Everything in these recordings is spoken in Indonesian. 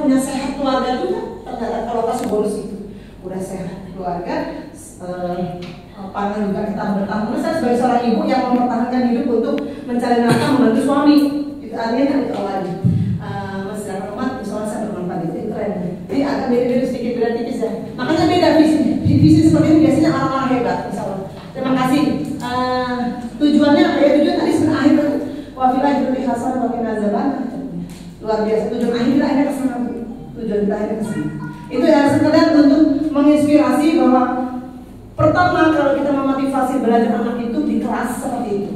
punya sehat keluarga juga, ternyata kalau kasih bonus itu udah sehat keluarga, pangan juga kita bertahan. Saya sebagai seorang ibu yang mempertahankan hidup untuk mencari nafkah membantu suami, itu artinya kan itu awalnya. Masih rahmat, misalnya saya bermanfaat itu keren. Jadi agak mirip-mirip sedikit beda tipis ya. Makanya beda visi seperti ini biasanya orang-orang hebat, misalnya. Terima kasih. Tujuannya apa ya? Tujuan tadi sebenarnya akhir wafilah jadi hasan wakin azaban. Luar biasa. Tujuan akhirnya ke sana. Tujuan kita akhirnya ke sana. Itu ya sekedar untuk menginspirasi bahwa pertama kalau kita memotivasi belajar anak itu di kelas seperti itu,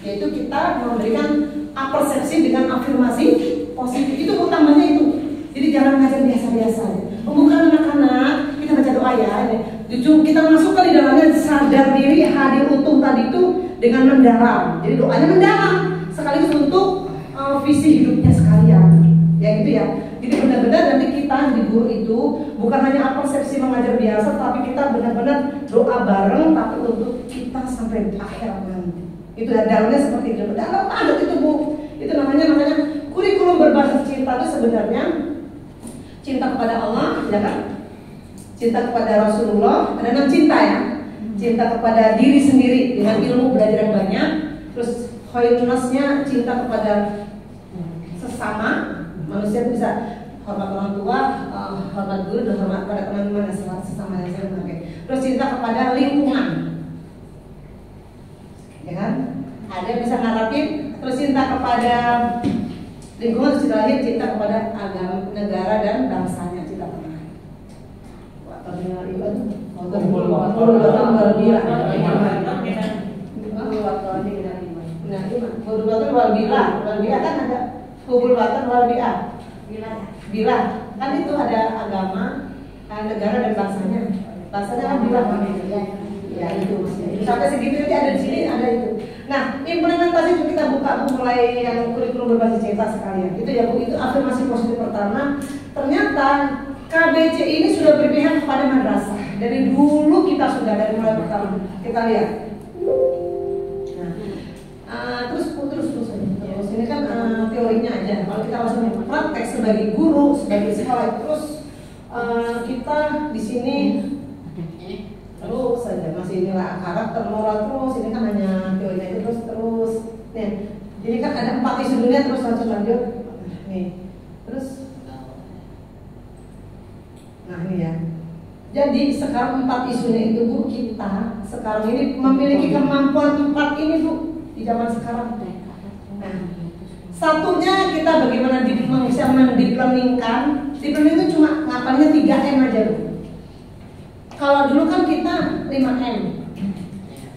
yaitu kita memberikan persepsi dengan afirmasi positif. Itu utamanya itu. Jadi jangan ngajar biasa-biasa. Bukan anak-anak kita baca doa ya. Jujur kita masukkan di dalamnya sadar diri hadir utuh tadi itu dengan mendalam. Jadi doanya mendalam sekaligus untuk visi hidupnya sekalian. Ya gitu ya. Jadi benar-benar nanti kita di guru itu bukan hanya persepsi mengajar biasa, tapi kita benar-benar doa bareng, tapi untuk kita sampai akhir nanti. Itu dalamnya seperti itu. Dalam padat itu Bu. Itu namanya kurikulum berbasis cinta itu sebenarnya cinta kepada Allah, ya kan? Cinta kepada Rasulullah, ada 6 cinta ya. Cinta kepada diri sendiri dengan ilmu belajar yang banyak. Terus khairunasnya cinta kepada sesama manusia, bisa hormat orang tua, hormat guru, dan hormat pada teman-teman yang sesama yang saya pakai. Terus cinta kepada lingkungan, ya kan? Ada yang bisa ngarapin. Terus cinta kepada lingkungan, terus terakhir cinta kepada agama, negara dan bangsanya, cinta kepada. Kan ada kubul watan wal bila kan itu ada agama, negara dan bangsanya. Bangsanya kan bila ya itu. Sampai segitu nanti ada di sini ada itu. Nah implementasi itu kita buka mulai yang kurikulum berbasis cinta sekalian. Itu ya Bu, itu afirmasi positif pertama. Ternyata KBC ini sudah berpihak kepada madrasah. Dari dulu kita sudah dari mulai pertama kita lihat. Nah, terus ini kan teorinya aja. Kalau kita langsung praktek sebagai guru, sebagai sekolah, terus kita di sini terus saja masih inilah karakter moral terus. Ini kan hanya teorinya itu terus. Nih, jadi kan ada 4 isu dunia terus lanjut. Nih, terus. Nah ini ya. Jadi sekarang 4 isunya itu Bu, kita sekarang ini memiliki kemampuan 4 ini Bu di zaman sekarang. Nah, satunya kita bagaimana bisa mendiplominkan. Diplomin itu cuma ngapalnya 3M aja Bu. Kalau dulu kan kita 5M.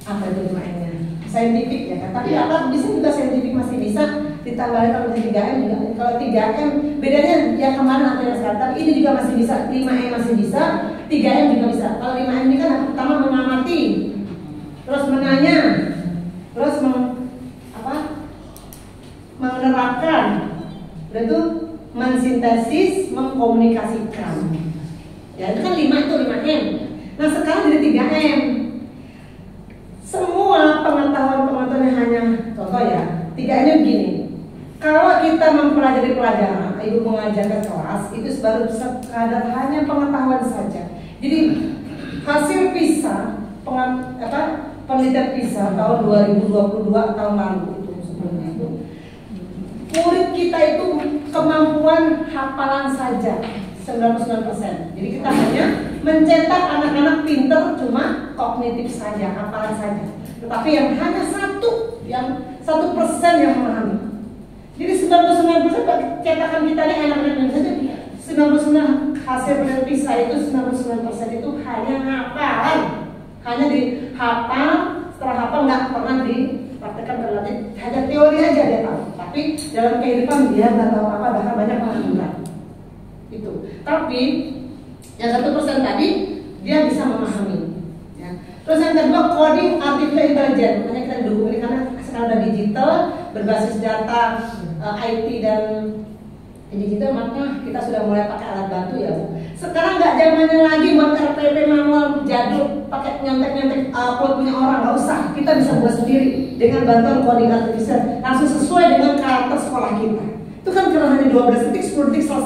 Apa itu 5M-nya? Saintifik ya kan. Tapi apa bisa juga saintifik masih bisa ditambahin kalau 3M juga. Kalau 3M bedanya yang kemarin atau yang sekarang, tapi ini juga masih bisa. 5M masih bisa, 3M juga bisa. Kalau 5M ini kan pertama mengamati, terus menanya, terus menerapkan, dan itu mensintesis, mengkomunikasikan. Ya itu kan 5M. Nah sekarang jadi 3M. Semua pengetahuan yang hanya contoh ya, 3M-nya begini. Kalau kita mempelajari pelajaran, ibu mengajar ke kelas, itu baru sekadar hanya pengetahuan saja. Jadi hasil PISA, penelitian PISA tahun 2022 tahun lalu itu sebelumnya itu, murid kita itu kemampuan hafalan saja 99%. Jadi kita hanya mencetak anak-anak pinter cuma kognitif saja, hafalan saja. Tetapi yang hanya 1% yang memahami. Jadi 99% cetakan kita ini enak-enak saja. 99 hasil penelitian PISA itu 99% itu hanya hafalan, hanya dihafal. Setelah hafal nggak pernah dipraktekkan berlatih, hanya teori aja dia tahu. Tapi dalam kehidupan dia nggak tahu apa, bahkan banyak pengangguran. Itu. Tapi yang 1% tadi dia bisa memahami. Ya. Terus yang kedua coding artificial intelligence. Makanya kita dukung ini karena sekarang udah digital, berbasis data, IT dan digital, maka kita sudah mulai pakai alat bantu ya Bu. Sekarang nggak zamannya lagi buat RPP manual jadul, pakai nyontek-nyontek upload punya orang, nggak usah. Kita bisa buat sendiri dengan bantuan coding artificial, langsung sesuai dengan karakter sekolah kita. Itu kan kalau hanya 12 detik, 10 detik selesai.